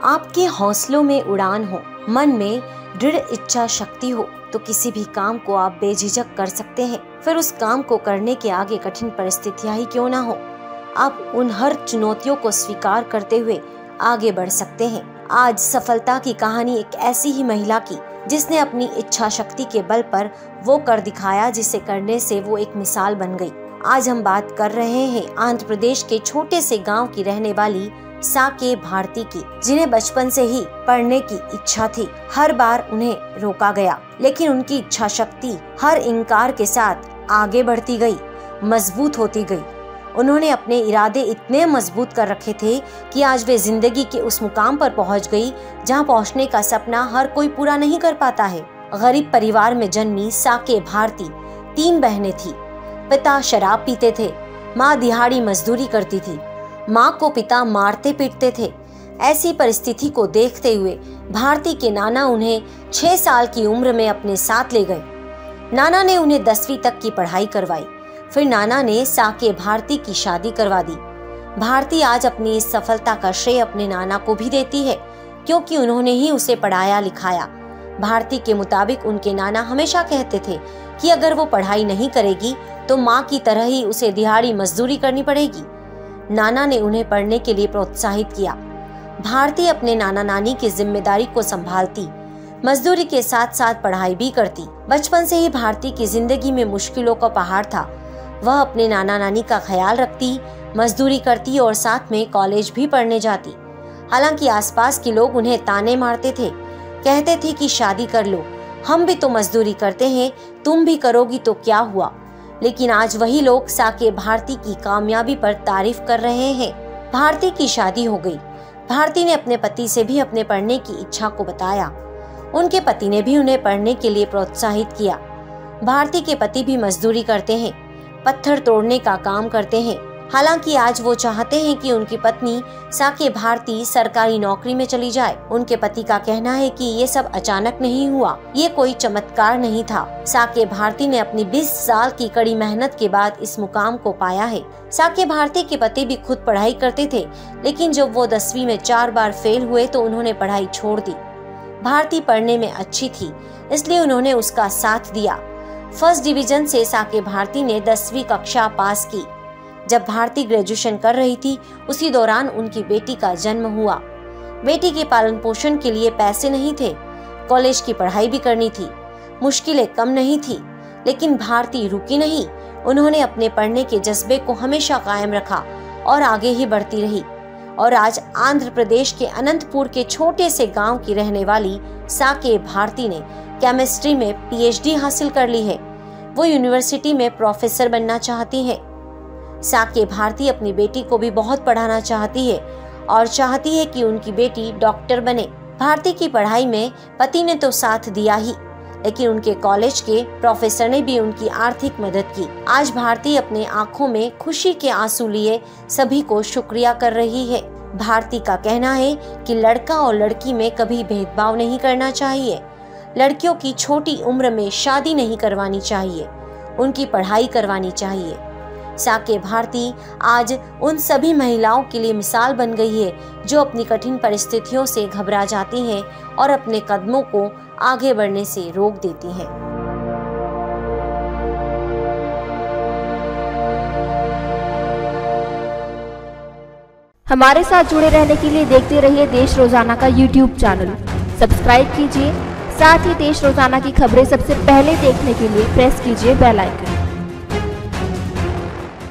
आपके हौसलों में उड़ान हो, मन में दृढ़ इच्छा शक्ति हो तो किसी भी काम को आप बेझिझक कर सकते हैं। फिर उस काम को करने के आगे कठिन परिस्थितियां ही क्यों ना हो, आप उन हर चुनौतियों को स्वीकार करते हुए आगे बढ़ सकते हैं। आज सफलता की कहानी एक ऐसी ही महिला की जिसने अपनी इच्छा शक्ति के बल पर वो कर दिखाया जिसे करने से वो एक मिसाल बन गई। आज हम बात कर रहे हैं आंध्र प्रदेश के छोटे से गांव की रहने वाली साके भारती की, जिन्हें बचपन से ही पढ़ने की इच्छा थी। हर बार उन्हें रोका गया, लेकिन उनकी इच्छा शक्ति हर इनकार के साथ आगे बढ़ती गई, मजबूत होती गई। उन्होंने अपने इरादे इतने मजबूत कर रखे थे कि आज वे जिंदगी के उस मुकाम पर पहुंच गई जहां पहुंचने का सपना हर कोई पूरा नहीं कर पाता है। गरीब परिवार में जन्मी साके भारती 3 बहनें थी। पिता शराब पीते थे, माँ दिहाड़ी मजदूरी करती थी, माँ को पिता मारते पीटते थे। ऐसी परिस्थिति को देखते हुए भारती के नाना उन्हें 6 साल की उम्र में अपने साथ ले गए। नाना ने उन्हें 10वीं तक की पढ़ाई करवाई। फिर नाना ने साके भारती की शादी करवा दी। भारती आज अपनी इस सफलता का श्रेय अपने नाना को भी देती है, क्योंकि उन्होंने ही उसे पढ़ाया लिखाया। भारती के मुताबिक उनके नाना हमेशा कहते थे कि अगर वो पढ़ाई नहीं करेगी तो माँ की तरह ही उसे दिहाड़ी मजदूरी करनी पड़ेगी। नाना ने उन्हें पढ़ने के लिए प्रोत्साहित किया। भारती अपने नाना नानी की जिम्मेदारी को संभालती, मजदूरी के साथ साथ पढ़ाई भी करती। बचपन से ही भारती की जिंदगी में मुश्किलों का पहाड़ था। वह अपने नाना नानी का ख्याल रखती, मजदूरी करती और साथ में कॉलेज भी पढ़ने जाती। हालांकि आसपास के लोग उन्हें ताने मारते थे, कहते थे कि शादी कर लो, हम भी तो मजदूरी करते हैं, तुम भी करोगी तो क्या हुआ। लेकिन आज वही लोग साके भारती की कामयाबी पर तारीफ कर रहे हैं। भारती की शादी हो गई। भारती ने अपने पति से भी अपने पढ़ने की इच्छा को बताया। उनके पति ने भी उन्हें पढ़ने के लिए प्रोत्साहित किया। भारती के पति भी मजदूरी करते हैं, पत्थर तोड़ने का काम करते हैं। हालांकि आज वो चाहते हैं कि उनकी पत्नी साके भारती सरकारी नौकरी में चली जाए। उनके पति का कहना है कि ये सब अचानक नहीं हुआ, ये कोई चमत्कार नहीं था। साके भारती ने अपनी 20 साल की कड़ी मेहनत के बाद इस मुकाम को पाया है। साके भारती के पति भी खुद पढ़ाई करते थे, लेकिन जब वो 10वीं में 4 बार फेल हुए तो उन्होंने पढ़ाई छोड़ दी। भारती पढ़ने में अच्छी थी, इसलिए उन्होंने उसका साथ दिया। फर्स्ट डिवीजन से साके भारती ने 10वीं कक्षा पास की। जब भारती ग्रेजुएशन कर रही थी, उसी दौरान उनकी बेटी का जन्म हुआ। बेटी के पालन पोषण के लिए पैसे नहीं थे, कॉलेज की पढ़ाई भी करनी थी, मुश्किलें कम नहीं थी, लेकिन भारती रुकी नहीं। उन्होंने अपने पढ़ने के जज्बे को हमेशा कायम रखा और आगे ही बढ़ती रही। और आज आंध्र प्रदेश के अनंतपुर के छोटे से गांव की रहने वाली साके भारती ने केमिस्ट्री में PhD हासिल कर ली है। वो यूनिवर्सिटी में प्रोफेसर बनना चाहती है। साके भारती अपनी बेटी को भी बहुत पढ़ाना चाहती है और चाहती है कि उनकी बेटी डॉक्टर बने। भारती की पढ़ाई में पति ने तो साथ दिया ही, लेकिन उनके कॉलेज के प्रोफेसर ने भी उनकी आर्थिक मदद की। आज भारती अपने आंखों में खुशी के आंसू लिए सभी को शुक्रिया कर रही है। भारती का कहना है कि लड़का और लड़की में कभी भेदभाव नहीं करना चाहिए। लड़कियों की छोटी उम्र में शादी नहीं करवानी चाहिए, उनकी पढ़ाई करवानी चाहिए। साके भारती आज उन सभी महिलाओं के लिए मिसाल बन गई है जो अपनी कठिन परिस्थितियों से घबरा जाती हैं और अपने कदमों को आगे बढ़ने से रोक देती हैं। हमारे साथ जुड़े रहने के लिए देखते रहिए देश रोजाना का YouTube चैनल। सब्सक्राइब कीजिए, साथ ही देश रोजाना की खबरें सबसे पहले देखने के लिए प्रेस कीजिए बेल आइकन।